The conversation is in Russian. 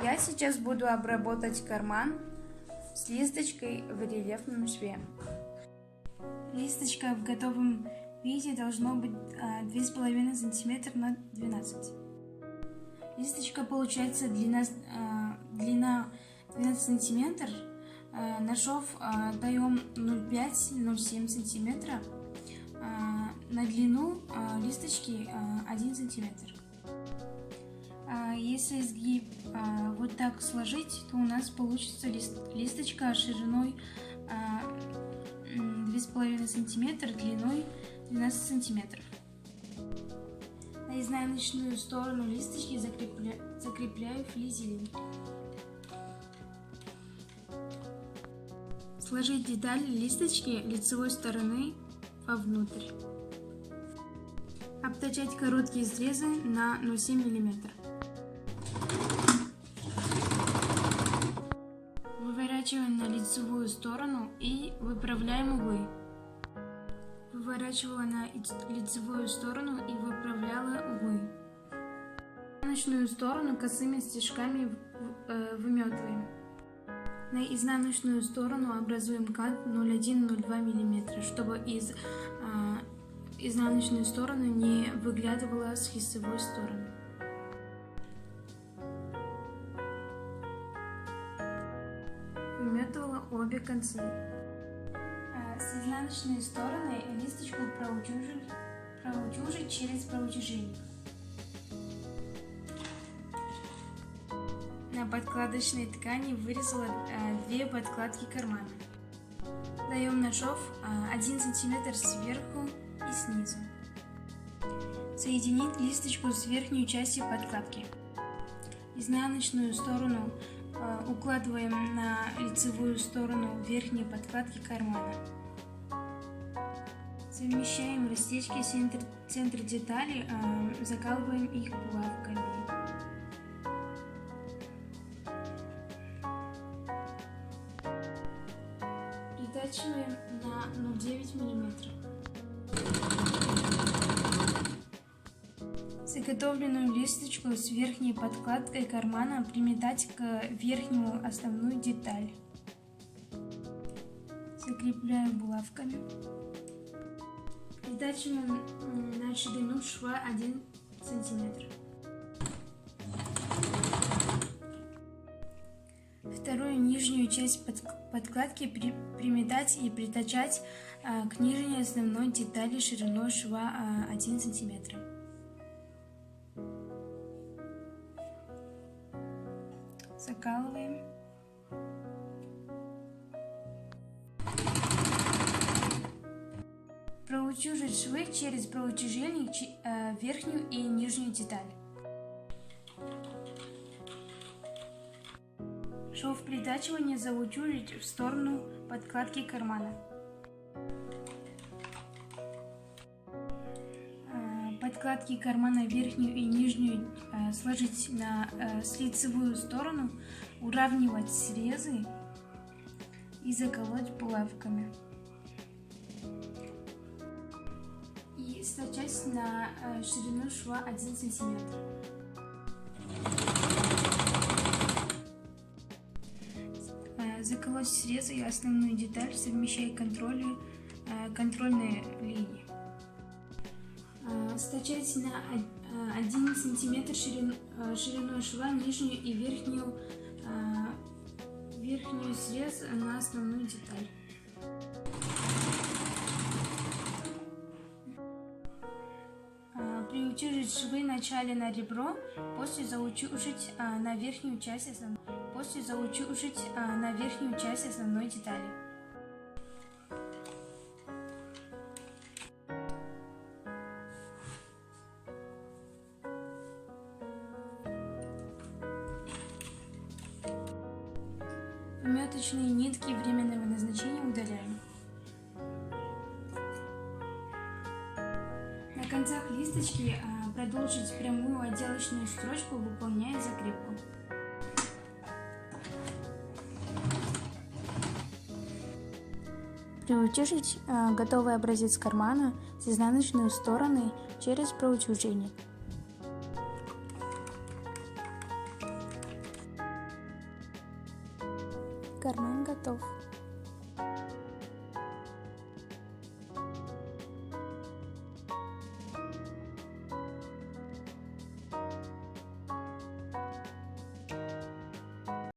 Я сейчас буду обработать карман с листочкой в рельефном шве. Листочка в готовом виде должно быть 2,5 см на 12. Листочка получается длина 12 см. На шов даем 0,5-0,7 см. На длину листочки 1 см. Если изгиб вот так сложить, то у нас получится листочка шириной 2,5 см, длиной 12 см. На изнаночную сторону листочки закрепляю флизелем. Сложить деталь листочки лицевой стороны вовнутрь. Обтачать короткие срезы на 0,7 мм. Выворачиваем на лицевую сторону и выправляем углы. Выворачивала на лицевую сторону и выправляла углы. Изнаночную сторону косыми стежками выметываем. На изнаночную сторону образуем кат 0,1-0,2 мм, чтобы из изнаночной стороны не выглядывала с лицевой стороны. Выметывала обе концы. С изнаночной стороны листочку проутюжить через проутяжельник. На подкладочной ткани вырезала 2 подкладки кармана. Даем на шов 1 см сверху и снизу. Соединить листочку с верхней частью подкладки. Изнаночную сторону укладываем на лицевую сторону верхней подкладки кармана. Совмещаем растечки центр детали, закалываем их булавками. Притачиваем на 0,9 мм. Заготовленную листочку с верхней подкладкой кармана приметать к верхнему основную деталь. Закрепляем булавками. Притачиваем на ширину шва 1 см. Вторую нижнюю часть подкладки приметать и притачать к нижней основной детали шириной шва 1 см. Закалываем. Проутюжить швы через проутяжельник верхнюю и нижнюю деталь. Шов притачивания заутюжить в сторону подкладки кармана. Подкладки кармана верхнюю и нижнюю сложить с лицевую сторону, уравнивать срезы и заколоть булавками. И стачать на ширину шва 1 см. Заколоть срезы и основную деталь, совмещая контрольные линии. Стачать на 1 см шириной шва нижнюю и верхнюю срез на основную деталь. Приутюжить швы вначале на ребро, после заутюжить на верхнюю часть основной детали. Пометочные нитки временного назначения удаляем. На концах листочки продолжить прямую отделочную строчку, выполняя закрепку. Приутюжить готовый образец кармана с изнаночной стороны через проутюжение. карман готов.